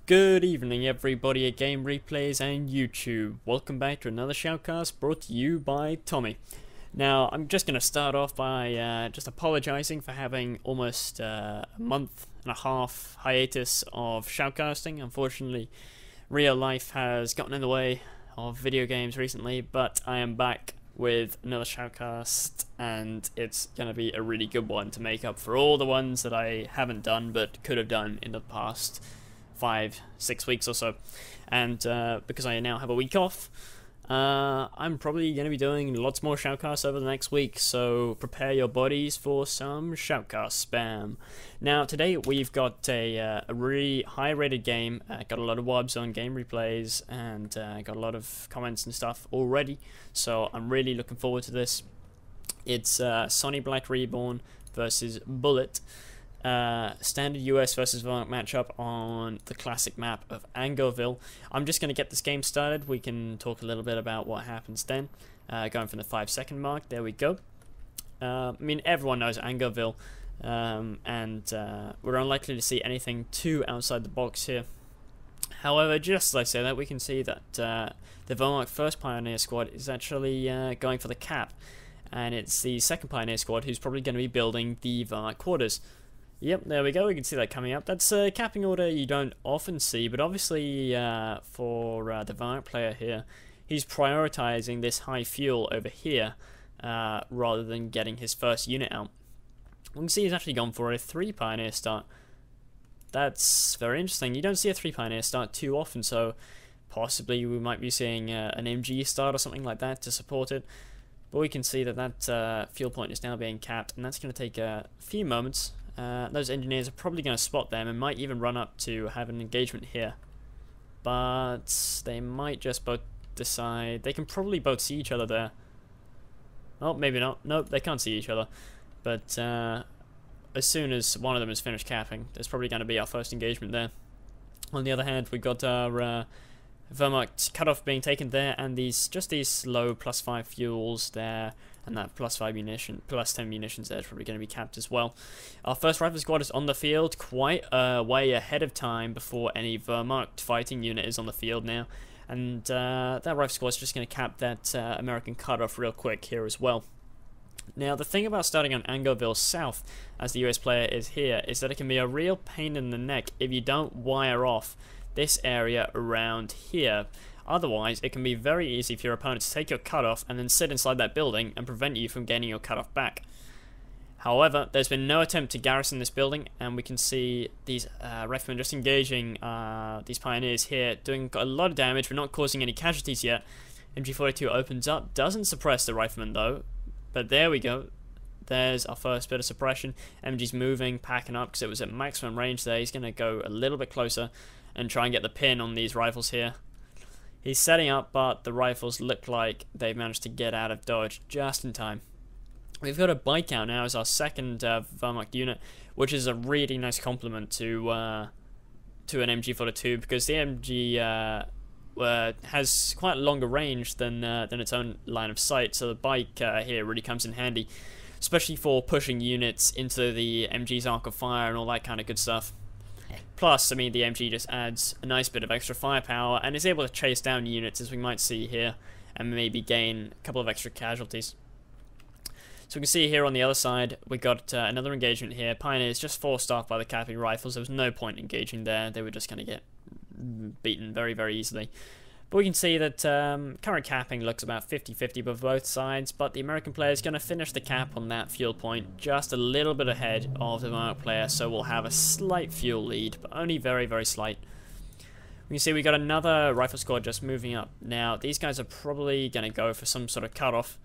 Good evening everybody at Game Replays and YouTube. Welcome back to another shoutcast brought to you by Tommy. Now I'm just going to start off by just apologising for having almost a month and a half hiatus of shoutcasting. Unfortunately, real life has gotten in the way of video games recently, but I am back with another shoutcast and it's going to be a really good one to make up for all the ones that I haven't done but could have done in the past 5-6 weeks or so. And because I now have a week off, I'm probably going to be doing lots more shoutcasts over the next week, so prepare your bodies for some shoutcast spam. Now today we've got a really high rated game, got a lot of wobs on Game Replays and got a lot of comments and stuff already, so I'm really looking forward to this. It's SonnyBlackReloaded versus Bullet. Standard US versus Whermacht matchup on the classic map of Angoville. I'm just going to get this game started. We can talk a little bit about what happens then. Going from the 5-second mark, there we go. I mean, everyone knows Angoville, and we're unlikely to see anything too outside the box here. However, just as I say that, we can see that the Whermacht first Pioneer squad is actually going for the cap, and it's the second Pioneer squad who's probably going to be building the Whermacht quarters. Yep, there we go, we can see that coming up. That's a capping order you don't often see, but obviously for the Whermacht player here, he's prioritizing this high fuel over here rather than getting his first unit out. We can see he's actually gone for a 3 Pioneer start. That's very interesting. You don't see a 3 Pioneer start too often, so possibly we might be seeing an MG start or something like that to support it. But we can see that that fuel point is now being capped, and that's going to take a few moments. Those engineers are probably going to spot them and might even run up to have an engagement here. But they might just both decide... They can probably both see each other there. Oh, maybe not. Nope, they can't see each other. But as soon as one of them is finished capping, there's probably going to be our first engagement there. On the other hand, we've got our Whermacht cutoff being taken there, and these low +5 fuels there, and that +5 munition, +10 munitions there is probably going to be capped as well. Our first rifle squad is on the field quite way ahead of time before any Whermacht fighting unit is on the field now, and that rifle squad is just going to cap that American cutoff real quick here as well. Now the thing about starting on Angoville South, as the US player is here, is that it can be a real pain in the neck if you don't wire off this area around here. Otherwise, it can be very easy for your opponent to take your cutoff and then sit inside that building and prevent you from gaining your cutoff back. However, there's been no attempt to garrison this building, and we can see these riflemen just engaging these pioneers here, doing a lot of damage but not causing any casualties yet. MG42 opens up, doesn't suppress the rifleman though, but there we go. There's our first bit of suppression. MG's moving, packing up because it was at maximum range there. He's going to go a little bit closer and try and get the pin on these rifles here. He's setting up, but the rifles look like they've managed to get out of dodge just in time. We've got a bike out now as our second Whermacht unit, which is a really nice complement to an MG42, because the MG has quite a longer range than its own line of sight, so the bike here really comes in handy, especially for pushing units into the MG's arc of fire and all that kind of good stuff. Plus, I mean, the MG just adds a nice bit of extra firepower and is able to chase down units, as we might see here, and maybe gain a couple of extra casualties. So we can see here on the other side, we got another engagement here. Pioneers just forced off by the capping rifles. There was no point engaging there. They were just going to get beaten very, very easily. But we can see that current capping looks about 50-50 for both sides, but the American player is going to finish the cap on that fuel point just a little bit ahead of the Whermacht player, so we'll have a slight fuel lead, but only very, very slight. We can see we got another rifle squad just moving up. Now, these guys are probably going to go for some sort of cutoff,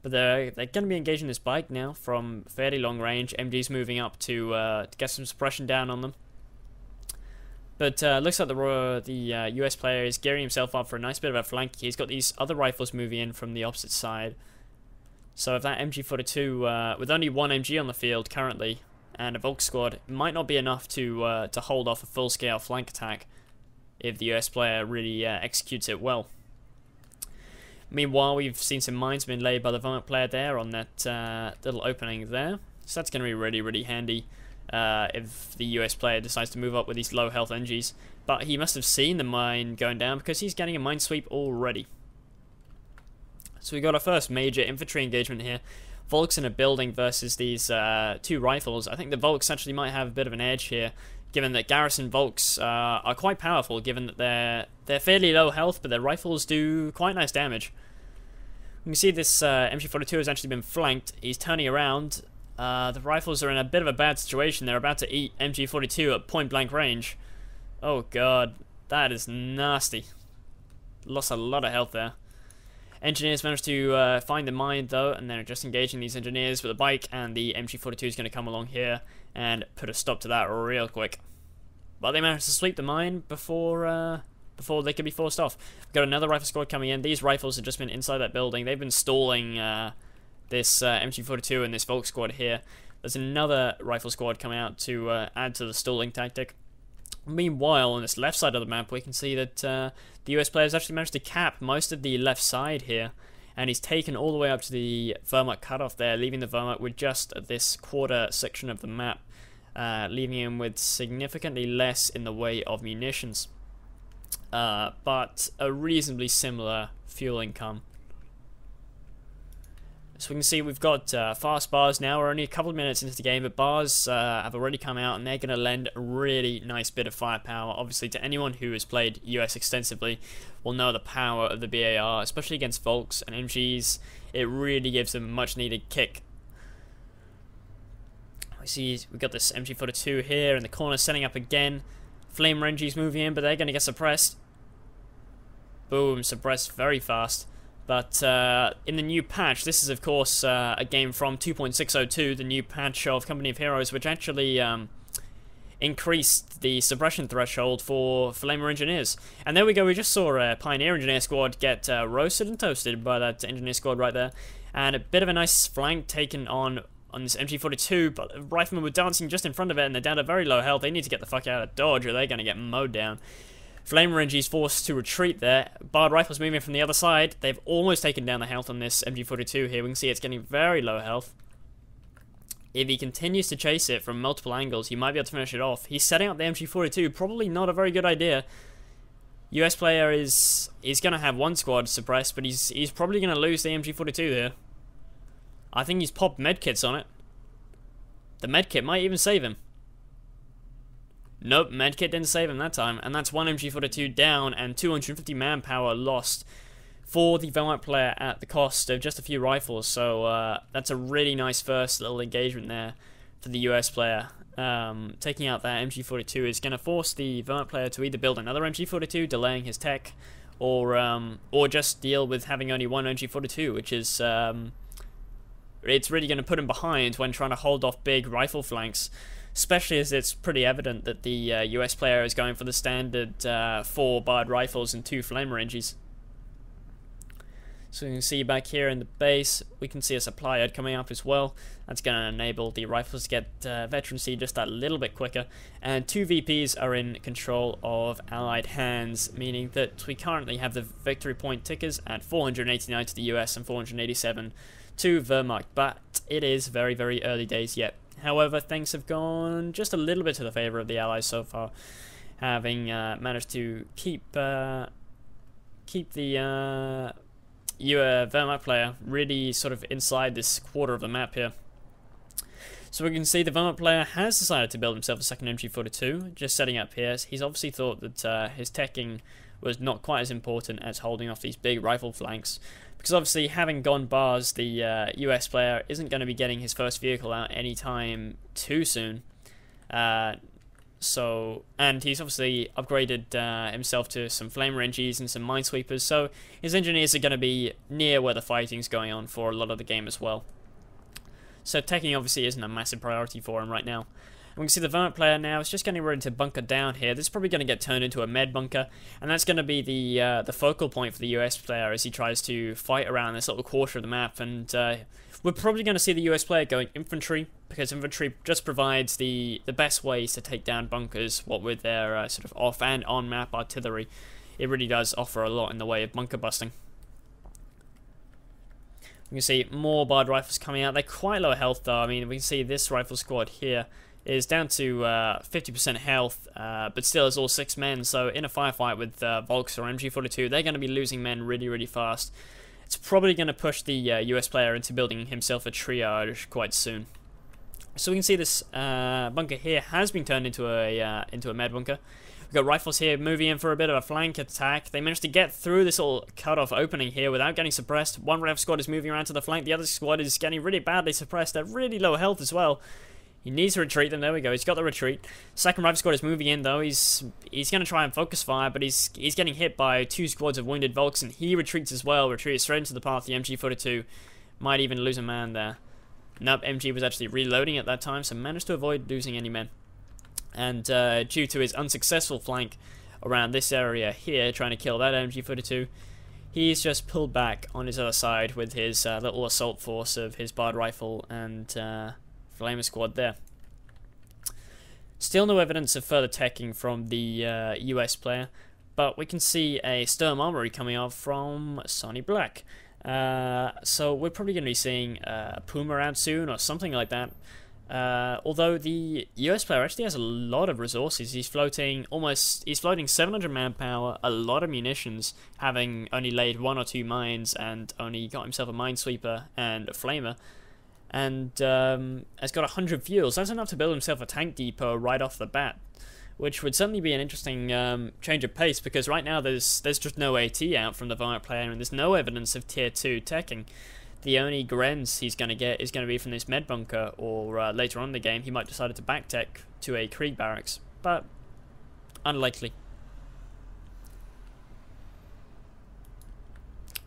but they're going to be engaging this bike now from fairly long range. MG's moving up to get some suppression down on them. But looks like the US player is gearing himself up for a nice bit of a flank. He's got these other rifles moving in from the opposite side. So if that MG42, with only one MG on the field currently, and a Volk squad, it might not be enough to hold off a full-scale flank attack if the US player really executes it well. Meanwhile, we've seen some mines being laid by the Whermacht player there on that little opening there. So that's going to be really, really handy. if the US player decides to move up with these low health NGs. But he must have seen the mine going down because he's getting a mine sweep already. So we got our first major infantry engagement here. Volks in a building versus these two rifles. I think the Volks actually might have a bit of an edge here, given that garrison Volks are quite powerful, given that they're fairly low health, but their rifles do quite nice damage. You can see this MG42 has actually been flanked. He's turning around. The rifles are in a bit of a bad situation. They're about to eat MG42 at point blank range. Oh god, that is nasty. Lost a lot of health there. Engineers managed to find the mine though, and they're just engaging these engineers with a bike, and the MG42 is going to come along here and put a stop to that real quick. But they managed to sweep the mine before they could be forced off. We've got another rifle squad coming in. These rifles have just been inside that building. They've been stalling this MG42 and this Volk squad here. There's another rifle squad coming out to add to the stalling tactic. Meanwhile, on this left side of the map, we can see that the US players actually managed to cap most of the left side here, and he's taken all the way up to the Whermacht cutoff there, leaving the Whermacht with just this quarter section of the map, leaving him with significantly less in the way of munitions, but a reasonably similar fuel income. So we can see we've got fast bars now. We're only a couple of minutes into the game, but bars have already come out, and they're going to lend a really nice bit of firepower. Obviously, to anyone who has played US extensively will know the power of the BAR, especially against Volks and MGs. It really gives them a much-needed kick. We see we've got this MG42 here in the corner setting up again. Flame NGs moving in, but they're going to get suppressed. Boom, suppressed very fast. But in the new patch, this is of course a game from 2.602, the new patch of Company of Heroes, which actually increased the suppression threshold for Flamer Engineers. And there we go, we just saw a Pioneer Engineer squad get roasted and toasted by that Engineer squad right there. And a bit of a nice flank taken on this MG42, but the Riflemen were dancing just in front of it, and they're down to very low health. They need to get the fuck out of dodge, or they're going to get mowed down. Flamer NG's forced to retreat there. Bard Rifles moving from the other side. They've almost taken down the health on this MG42 here. We can see it's getting very low health. If he continues to chase it from multiple angles, he might be able to finish it off. He's setting up the MG42. Probably not a very good idea. US player is going to have one squad suppressed, but he's probably going to lose the MG42 here. I think he's popped medkits on it. The medkit might even save him. Nope, medkit didn't save him that time, and that's one MG42 down and 250 manpower lost for the Whermacht player at the cost of just a few rifles. So that's a really nice first little engagement there for the US player. Taking out that MG42 is going to force the Whermacht player to either build another MG42, delaying his tech, or just deal with having only one MG42, which is it's really going to put him behind when trying to hold off big rifle flanks. Especially as it's pretty evident that the US player is going for the standard 4 barred rifles and 2 flamer NGs. So you can see back here in the base, we can see a supply ad coming up as well. That's going to enable the rifles to get veterancy just that little bit quicker. And 2 VPs are in control of Allied hands, meaning that we currently have the victory point tickers at 489 to the US and 487 to Whermacht. But it is very, very early days yet. However, things have gone just a little bit to the favour of the Allies so far, having managed to keep the Whermacht player really sort of inside this quarter of the map here. So we can see the Whermacht player has decided to build himself a second MG42, just setting up here. He's obviously thought that his teching was not quite as important as holding off these big rifle flanks, because obviously having gone bars, the US player isn't going to be getting his first vehicle out anytime too soon. And he's obviously upgraded himself to some flamer NGs and some minesweepers, so his engineers are going to be near where the fighting's going on for a lot of the game as well. So teching obviously isn't a massive priority for him right now. And we can see the Whermacht player now is just getting ready to bunker down here. This is probably going to get turned into a med bunker, and that's going to be the focal point for the US player as he tries to fight around this little quarter of the map. And we're probably going to see the US player going infantry, because infantry just provides the best ways to take down bunkers, what with their sort of off and on map artillery. It really does offer a lot in the way of bunker busting. We can see more barred rifles coming out. They're quite low health though. I mean, we can see this rifle squad here is down to 50% health, but still has all 6 men, so in a firefight with Volks or MG42, they're going to be losing men really, really fast. It's probably going to push the US player into building himself a triage quite soon. So we can see this bunker here has been turned into a med bunker. We've got rifles here moving in for a bit of a flank attack. They managed to get through this little cut-off opening here without getting suppressed. One Rev squad is moving around to the flank. The other squad is getting really badly suppressed at really low health as well. He needs to retreat them. There we go. He's got the retreat. Second Rev squad is moving in though. He's going to try and focus fire, but he's getting hit by 2 squads of wounded Volks, and he retreats as well. Retreats straight into the path. The MG42 might even lose a man there. Nope, MG was actually reloading at that time, so managed to avoid losing any men. And due to his unsuccessful flank around this area here, trying to kill that MG42, he's just pulled back on his other side with his little assault force of his barred rifle and flamer squad there. Still no evidence of further teching from the US player, but we can see a Sturm Armory coming off from Sonny Black. So we're probably going to be seeing Puma out soon or something like that. Although the US player actually has a lot of resources. He's floating 700 manpower, a lot of munitions, having only laid 1 or 2 mines and only got himself a minesweeper and a flamer, and has got 100 fuels. That's enough to build himself a tank depot right off the bat, which would certainly be an interesting change of pace, because right now there's just no AT out from the Whermacht player, and there's no evidence of tier 2 teching. The only Grens he's going to get is going to be from this med bunker, or later on in the game he might decide to back tech to a Krieg barracks, but unlikely.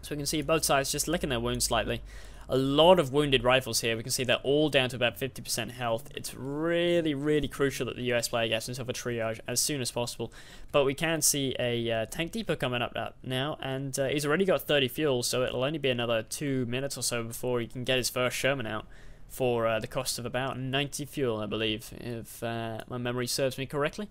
So we can see both sides just licking their wounds slightly. A lot of wounded rifles here. We can see they're all down to about 50% health. It's really, really crucial that the US player gets himself a triage as soon as possible. But we can see a tank depot coming up now, and he's already got 30 fuel, so it'll only be another 2 minutes or so before he can get his first Sherman out for the cost of about 90 fuel, I believe, if my memory serves me correctly.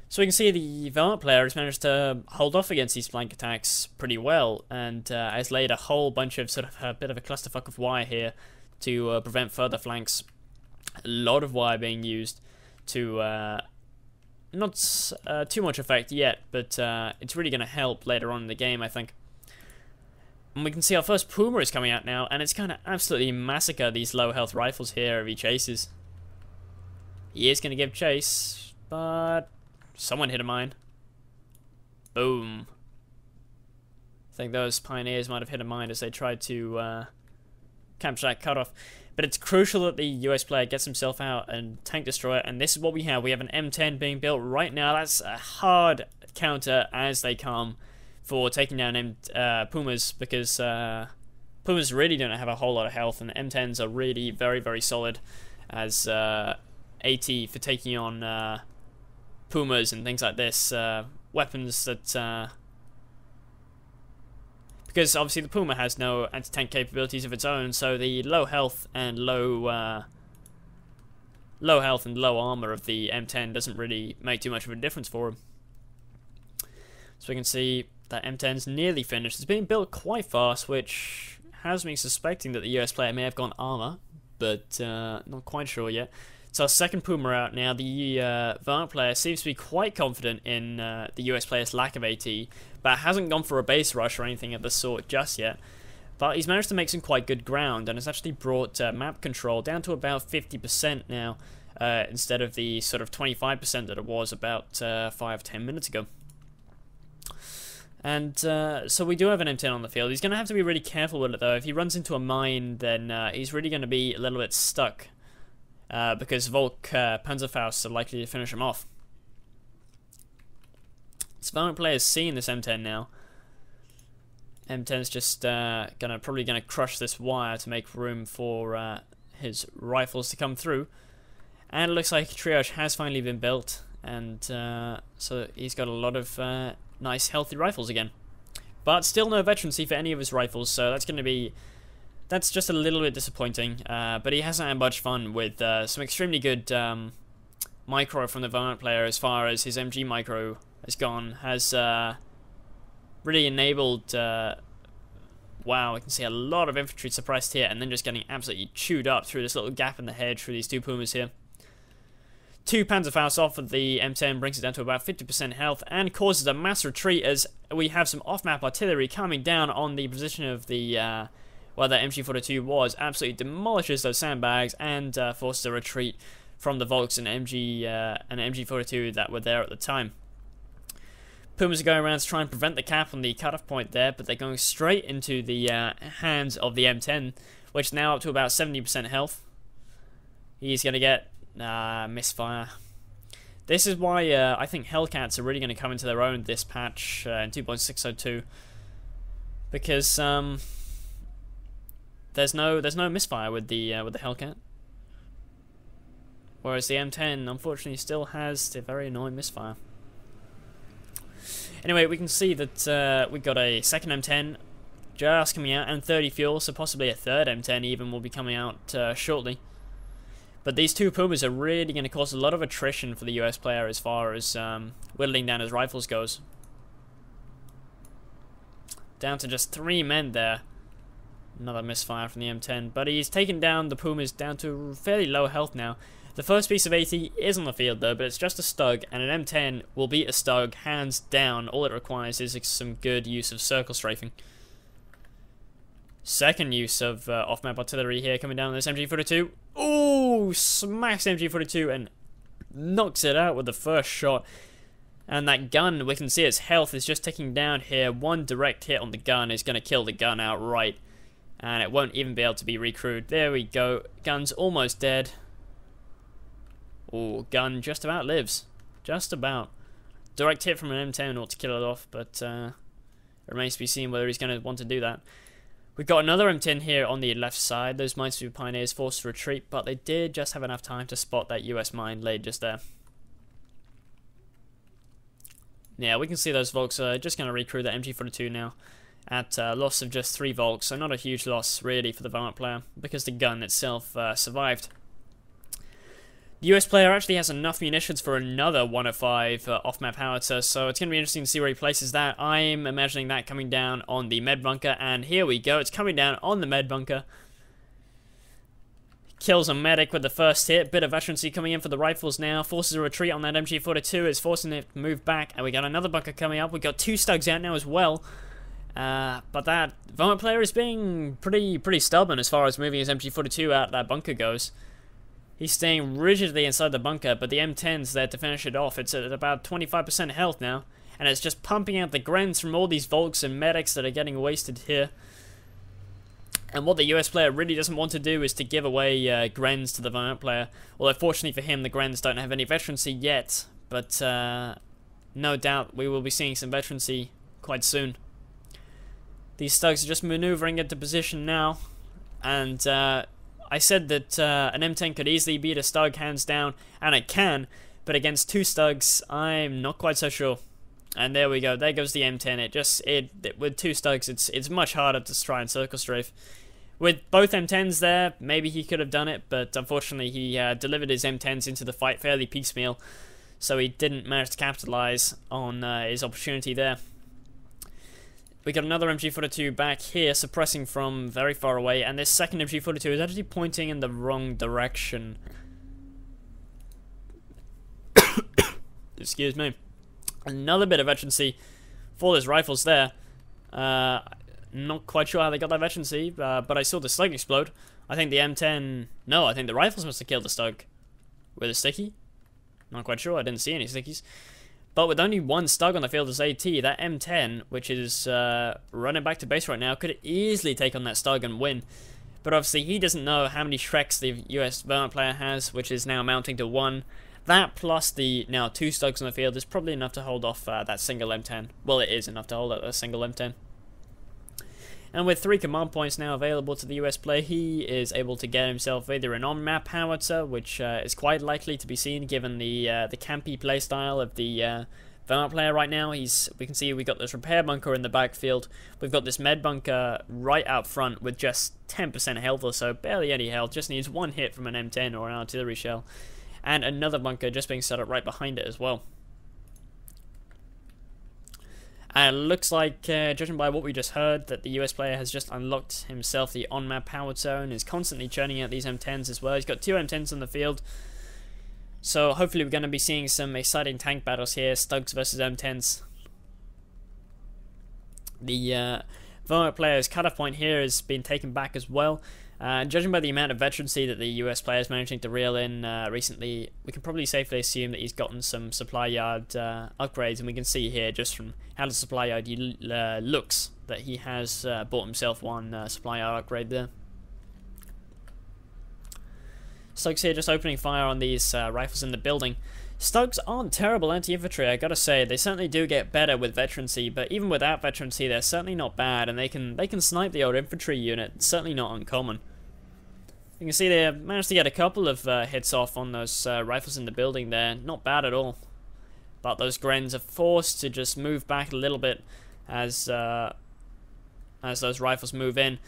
So we can see the Whermacht player has managed to hold off against these flank attacks pretty well, and has laid a whole bunch of sort of a bit of a clusterfuck of wire here to prevent further flanks. A lot of wire being used to not too much effect yet, but it's really going to help later on in the game, I think. And we can see our first Puma is coming out now, and it's going to absolutely massacre these low health rifles here if he chases. He is going to give chase, but someone hit a mine. Boom. I think those pioneers might have hit a mine as they tried to capture that cutoff. But it's crucial that the US player gets himself out and tank destroy it. And this is what we have. We have an M10 being built right now. That's a hard counter as they come for taking down Pumas, because Pumas really don't have a whole lot of health, and M10s are really very, very solid as AT for taking on Pumas and things like this, weapons that because obviously the Puma has no anti-tank capabilities of its own, so the low health and low armor of the M10 doesn't really make too much of a difference for him. So we can see that M10's nearly finished. It's being built quite fast, which has me suspecting that the US player may have gone armor, but not quite sure yet. So our second Puma out now. The Whermacht player seems to be quite confident in the US player's lack of AT, but hasn't gone for a base rush or anything of the sort just yet. But he's managed to make some quite good ground, and has actually brought map control down to about 50% now, instead of the sort of 25% that it was about 5-10 minutes ago. And so we do have an M10 on the field. He's going to have to be really careful with it though. If he runs into a mine, then he's really going to be a little bit stuck. Because Volk Panzerfausts are likely to finish him off. So Whermacht player's seeing this M10 now. M10's just probably gonna crush this wire to make room for his rifles to come through. And it looks like triage has finally been built, and so he's got a lot of nice healthy rifles again. But still no veterancy for any of his rifles, so that's just a little bit disappointing, but he hasn't had much fun with some extremely good micro from the Whermacht player. As far as his MG micro has gone, has really enabled, wow, I can see a lot of infantry suppressed here, and then just getting absolutely chewed up through this little gap in the hedge through these two Pumas here. 2 Panzerfausts off of the M10 brings it down to about 50% health and causes a mass retreat as we have some off-map artillery coming down on the position of the where the MG42 was. Absolutely demolishes those sandbags and forces a retreat from the Volks and MG42 that were there at the time. Pumas are going around to try and prevent the cap on the cutoff point there, but they're going straight into the hands of the M10, which is now up to about 70% health. He's going to get misfire. This is why I think Hellcats are really going to come into their own this patch in 2.602, because there's no misfire with the Hellcat, whereas the M10 unfortunately still has the very annoying misfire. Anyway, we can see that we've got a second M10 just coming out and 30 fuel, so possibly a third M10 even will be coming out shortly. But these two Pumas are really going to cause a lot of attrition for the US player as far as whittling down his rifles goes. Down to just 3 men there. Another misfire from the M10, but he's taken down the Pumas down to fairly low health now. The first piece of AT is on the field though, but it's just a Stug, and an M10 will beat a Stug hands down. All it requires is some good use of circle strafing. Second use of off-map artillery here coming down on this MG42. Ooh, smacks MG42 and knocks it out with the first shot. And that gun, we can see its health is just ticking down here. One direct hit on the gun is going to kill the gun outright, and it won't even be able to be recrewed. There we go. Gun's almost dead. Ooh, gun just about lives. Just about. Direct hit from an M10 ought to kill it off, but it remains to be seen whether he's going to want to do that. We've got another M10 here on the left side. Those Minesweeper Pioneers forced to retreat, but they did just have enough time to spot that US mine laid just there. Yeah, we can see those Volks are just going to recrew that MG42 now at a loss of just 3 Volks, so not a huge loss really for the Whermacht player because the gun itself survived. The US player actually has enough munitions for another 105 off-map howitzer, so it's going to be interesting to see where he places that. I'm imagining that coming down on the med bunker, and here we go, it's coming down on the med bunker. Kills a medic with the first hit, bit of veterancy coming in for the rifles now, forces a retreat on that MG42, it's forcing it to move back, and we got another bunker coming up. We got 2 Stugs out now as well. But that Whermacht player is being pretty stubborn as far as moving his MG42 out that bunker goes. He's staying rigidly inside the bunker, but the M10's there to finish it off. It's at about 25% health now, and it's just pumping out the Grens from all these Volks and medics that are getting wasted here. And what the US player really doesn't want to do is to give away Grens to the Whermacht player. Although fortunately for him, the Grens don't have any veterancy yet, but no doubt we will be seeing some veterancy quite soon. These Stugs are just maneuvering into position now, and I said that an M10 could easily beat a Stug hands down, and it can, but against 2 Stugs, I'm not quite so sure. And there we go, there goes the M10. With 2 Stugs, it's much harder to try and circle strafe. With both M10s there, maybe he could have done it, but unfortunately he delivered his M10s into the fight fairly piecemeal, so he didn't manage to capitalize on his opportunity there. We got another MG42 back here, suppressing from very far away, and this second MG42 is actually pointing in the wrong direction. Excuse me. Another bit of veterancy for those rifles there. Not quite sure how they got that veterancy, but I saw the Slug explode. I think the M10... No, I think the rifles must have killed the Slug. With a sticky? Not quite sure, I didn't see any stickies. But with only 1 Stug on the field as AT, that M10, which is running back to base right now, could easily take on that Stug and win. But obviously he doesn't know how many Shreks the US Whermacht player has, which is now mounting to 1. That plus the now 2 Stugs on the field is probably enough to hold off that single M10. Well, it is enough to hold off a single M10. And with 3 command points now available to the US player, he is able to get himself either an on-map howitzer, which is quite likely to be seen given the campy playstyle of the Whermacht player right now. We can see we got this repair bunker in the backfield. We've got this med bunker right out front with just 10% health or so, barely any health, just needs 1 hit from an M10 or an artillery shell. And another bunker just being set up right behind it as well. And it looks like, judging by what we just heard, that the US player has just unlocked himself the on-map howitzer and is constantly churning out these M10s as well. He's got 2 M10s on the field. So hopefully we're going to be seeing some exciting tank battles here, Stugs versus M10s. The Whermacht player's cutoff point here has been taken back as well. Judging by the amount of veterancy that the US player is managing to reel in recently, we can probably safely assume that he's gotten some supply yard upgrades, and we can see here just from how the supply yard looks that he has bought himself one supply yard upgrade there. Stugs here just opening fire on these rifles in the building. Stugs aren't terrible anti-infantry, I gotta say. They certainly do get better with veterancy, but even without veterancy, they're certainly not bad, and they can snipe the old infantry unit. It's certainly not uncommon. You can see they managed to get a couple of hits off on those rifles in the building there. Not bad at all. But those Grens are forced to just move back a little bit as those rifles move in.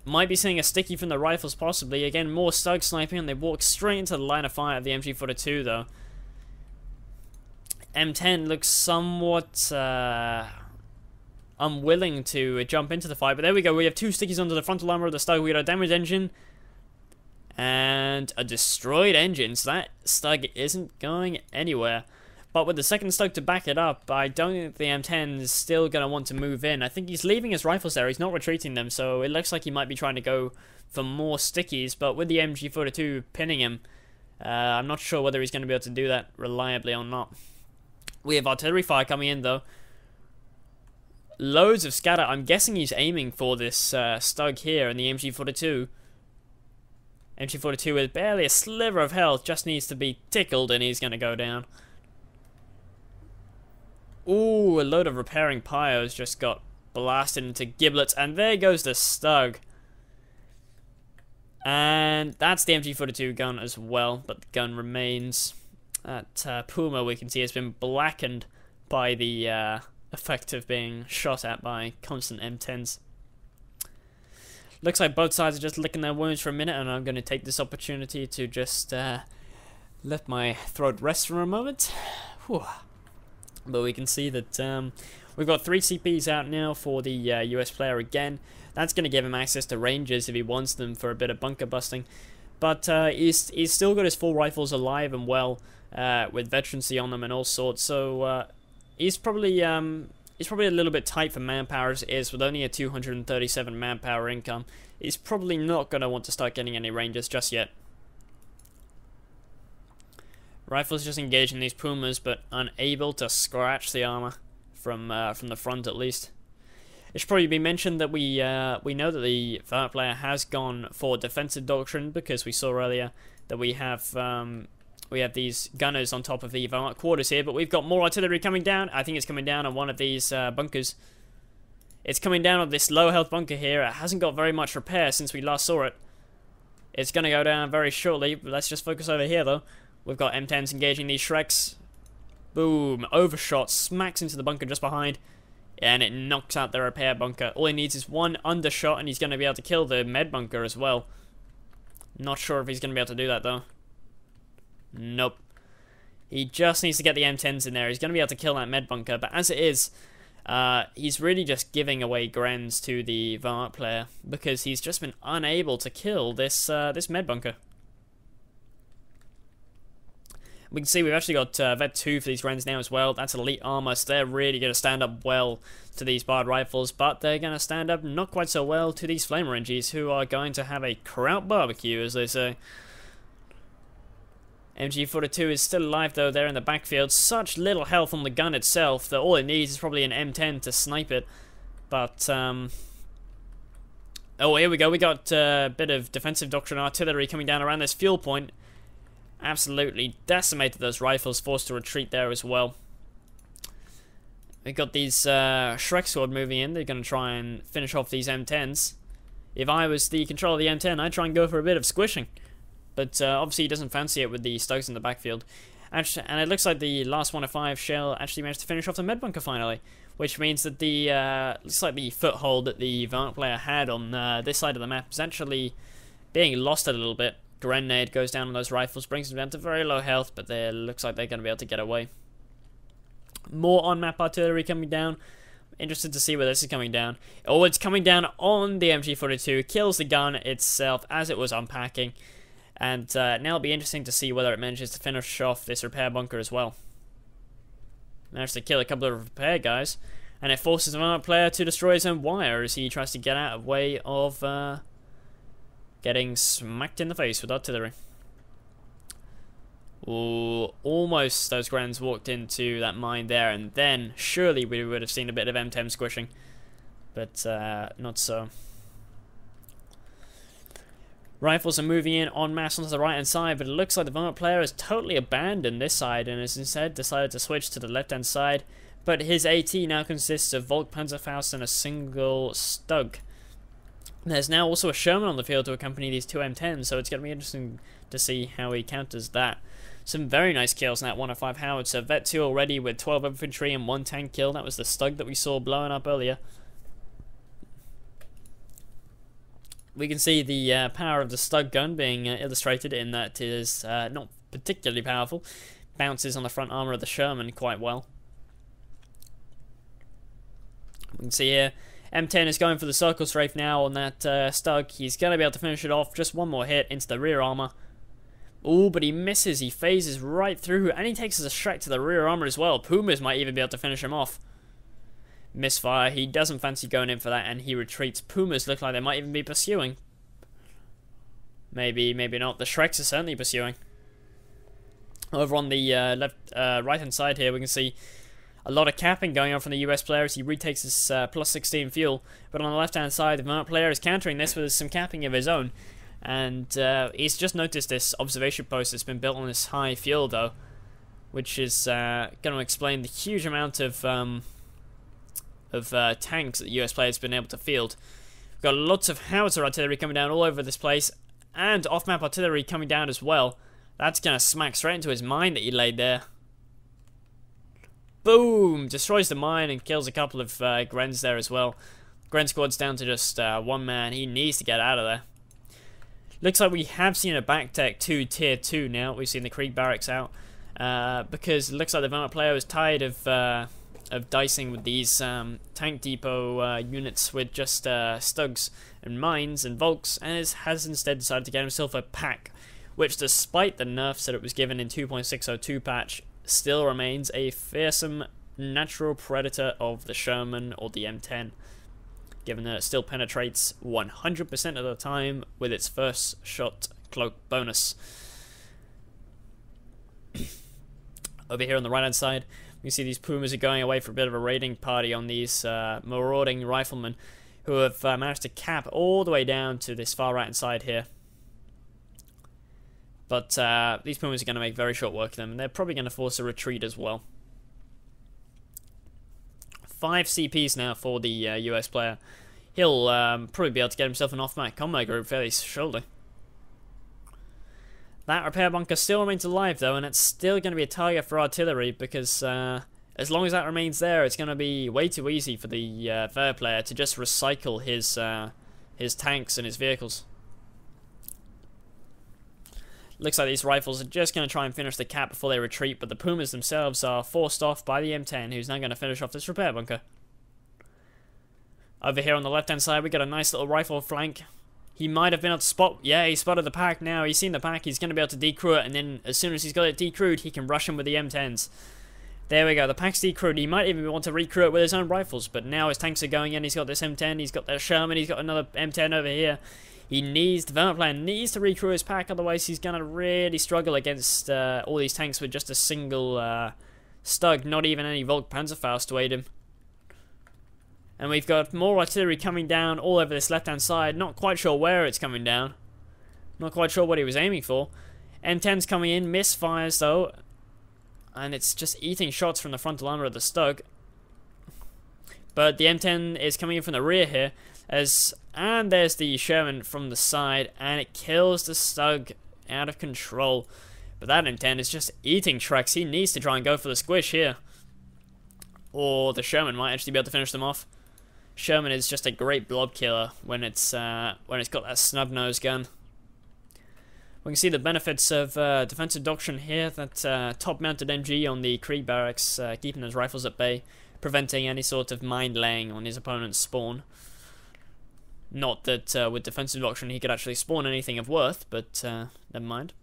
Might be seeing a sticky from the rifles, possibly. Again, more Stug sniping, and they walk straight into the line of fire of the MG42, though. M10 looks somewhat unwilling to jump into the fight, but there we go. We have two stickies under the frontal armor of the Stug. We got a damaged engine and a destroyed engine, so that Stug isn't going anywhere. But with the second Stug to back it up, I don't think the M10 is still going to want to move in. I think he's leaving his rifles there. He's not retreating them, so it looks like he might be trying to go for more stickies. But with the MG42 pinning him, I'm not sure whether he's going to be able to do that reliably or not. We have artillery fire coming in, though. Loads of scatter. I'm guessing he's aiming for this Stug here in the MG42. MG42 with barely a sliver of health, just needs to be tickled and he's going to go down. Ooh, a load of repairing pyros just got blasted into giblets, and there goes the Stug. And that's the MG42 gun as well, but the gun remains. That Puma, we can see, has been blackened by the effect of being shot at by constant M10s. Looks like both sides are just licking their wounds for a minute, and I'm going to take this opportunity to just let my throat rest for a moment. Whew. But we can see that we've got 3 CPs out now for the US player again. That's going to give him access to Rangers if he wants them for a bit of bunker busting. But he's still got his full rifles alive and well with veterancy on them and all sorts. So he's probably a little bit tight for manpower as it is, with only a 237 manpower income. He's probably not going to want to start getting any Rangers just yet. Rifles just engaging these Pumas, but unable to scratch the armor from the front at least. It should probably be mentioned that we know that the Whermacht player has gone for defensive doctrine, because we saw earlier that we have these gunners on top of the Whermacht quarters here, but we've got more artillery coming down. I think it's coming down on one of these bunkers. It's coming down on this low health bunker here. It hasn't got very much repair since we last saw it. It's going to go down very shortly, but let's just focus over here though. We've got M10s engaging these Shreks. Boom, overshot, smacks into the bunker just behind, and it knocks out the repair bunker. All he needs is one undershot, and he's going to be able to kill the med bunker as well. Not sure if he's going to be able to do that, though. Nope. He just needs to get the M10s in there. He's going to be able to kill that med bunker, but as it is, he's really just giving away Grens to the Whermacht player, because he's just been unable to kill this med bunker. We can see we've actually got Vet 2 for these Grens now as well. That's elite armor, so they're really going to stand up well to these barred rifles, but they're going to stand up not quite so well to these Flamer NGs, who are going to have a kraut barbecue, as they say. MG42 is still alive though, there in the backfield. Such little health on the gun itself that all it needs is probably an M10 to snipe it. But, oh, here we go. We got a bit of defensive doctrine artillery coming down around this fuel point. Absolutely decimated those rifles, forced to retreat there as well. We've got these Shrek Sword moving in. They're going to try and finish off these M10s. If I was the controller of the M10, I'd try and go for a bit of squishing. But obviously he doesn't fancy it with the Stugs in the backfield. And it looks like the last 1 of 5 shell actually managed to finish off the med bunker finally. Which means that the looks like the foothold that the Whermacht player had on this side of the map is actually being lost a little bit. Grenade goes down on those rifles, brings them down to very low health, but they looks like they're going to be able to get away. More on-map artillery coming down. Interested to see where this is coming down. Oh, it's coming down on the MG42. Kills the gun itself as it was unpacking. And now it'll be interesting to see whether it manages to finish off this repair bunker as well. Managed to kill a couple of repair guys, and it forces the Whermacht player to destroy his own wire as he tries to get out of way of getting smacked in the face with artillery. Ooh, almost those Grens walked into that mine there, and then surely we would have seen a bit of M10 squishing, but not so. Rifles are moving in en masse onto the right hand side, but it looks like the Whermacht player has totally abandoned this side and has instead decided to switch to the left hand side. But his AT now consists of Volk Panzerfaust and a single Stug. There's now also a Sherman on the field to accompany these two M10s, so it's going to be interesting to see how he counters that. Some very nice kills in that 105 howitzer. Vet 2 already with 12 infantry and 1 tank kill. That was the Stug that we saw blowing up earlier. We can see the power of the Stug gun being illustrated in that it is not particularly powerful. Bounces on the front armor of the Sherman quite well. We can see here, M10 is going for the circle strafe now on that Stug. He's going to be able to finish it off. Just one more hit into the rear armor. Ooh, but he misses. He phases right through, and he takes us a strike to the rear armor as well. Pumas might even be able to finish him off. Misfire. He doesn't fancy going in for that, and he retreats. Pumas look like they might even be pursuing. Maybe, maybe not. The Shreks are certainly pursuing. Over on the right-hand side here, we can see a lot of capping going on from the US player as he retakes his plus 16 fuel. But on the left-hand side, the Whermacht player is countering this with some capping of his own. And he's just noticed this observation post that's been built on this high fuel, though, which is going to explain the huge amount of tanks that the US player has been able to field. We've got lots of howitzer artillery coming down all over this place, and off-map artillery coming down as well. That's going to smack straight into his mine that he laid there. Boom! Destroys the mine and kills a couple of Grens there as well. Gren squad's down to just one man. He needs to get out of there. Looks like we have seen a backtech to tier 2 now. We've seen the Krieg barracks out. Because it looks like the Whermacht player was tired of dicing with these tank depot units with just Stugs and mines and Volks, and has instead decided to get himself a pack, which, despite the nerfs that it was given in 2.602 patch, still remains a fearsome natural predator of the Sherman or the M10, given that it still penetrates 100% of the time with its first shot cloak bonus. Over here on the right hand side, you see these Pumas are going away for a bit of a raiding party on these marauding riflemen who have managed to cap all the way down to this far right hand side here. But these Pumas are going to make very short work of them, and they're probably going to force a retreat as well. 5 CPs now for the US player. He'll probably be able to get himself an off-map combo group fairly shortly. That repair bunker still remains alive though, and it's still going to be a target for artillery because as long as that remains there, it's going to be way too easy for the Ver player to just recycle his tanks and his vehicles. Looks like these rifles are just going to try and finish the cap before they retreat, but the Pumas themselves are forced off by the M10, who's now going to finish off this repair bunker. Over here on the left-hand side, we got a nice little rifle flank. He might have been able to spot... Yeah, he spotted the pack now. He's seen the pack. He's going to be able to decrew it, and then as soon as he's got it decrewed, he can rush him with the M10s. There we go. The pack's decrewed. He might even want to recrew it with his own rifles, but now his tanks are going in. He's got this M10. He's got that Sherman. He's got another M10 over here. The Whermacht player needs to recrew his pack, otherwise he's going to really struggle against all these tanks with just a single Stug, not even any Volk Panzerfaust to aid him. And we've got more artillery coming down all over this left-hand side, not quite sure where it's coming down. Not quite sure what he was aiming for. M10's coming in, misfires though, and it's just eating shots from the frontal armor of the Stug. But the M10 is coming in from the rear here, and there's the Sherman from the side, and it kills the Stug out of control. But that M10 is just eating Shreks. He needs to try and go for the squish here, or the Sherman might actually be able to finish them off. Sherman is just a great blob killer when it's got that snub nose gun. We can see the benefits of defensive doctrine here. That top-mounted MG on the Krieg barracks, keeping his rifles at bay, preventing any sort of mind laying on his opponent's spawn. Not that with defensive doctrine he could actually spawn anything of worth, but never mind.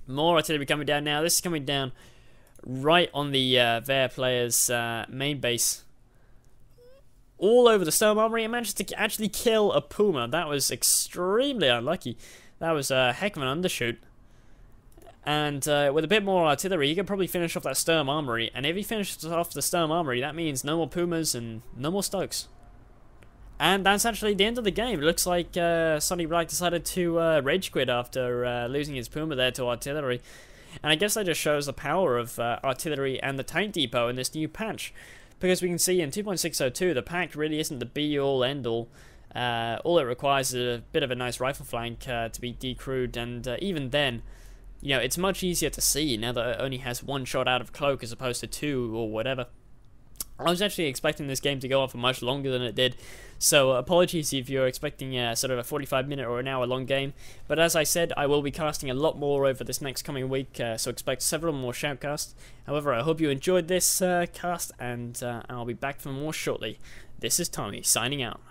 More artillery coming down now. This is coming down right on the Where player's main base. All over the Storm Armory. It managed to actually kill a Puma. That was extremely unlucky. That was a heck of an undershoot. And with a bit more artillery, he could probably finish off that Storm Armory. And if he finishes off the Storm Armory, that means no more Pumas and no more Stokes. And that's actually the end of the game. It looks like Sonny Black decided to rage quit after losing his Puma there to artillery. And I guess that just shows the power of artillery and the tank depot in this new patch. Because we can see in 2.602, the pack really isn't the be-all, end-all. All it requires is a bit of a nice rifle flank to be decrewed. And even then, you know, it's much easier to see now that it only has one shot out of cloak as opposed to two or whatever. I was actually expecting this game to go on for much longer than it did, so apologies if you're expecting sort of a 45-minute or an hour-long game. But as I said, I will be casting a lot more over this next coming week, so expect several more shoutcasts. However, I hope you enjoyed this cast, and I'll be back for more shortly. This is Tommy, signing out.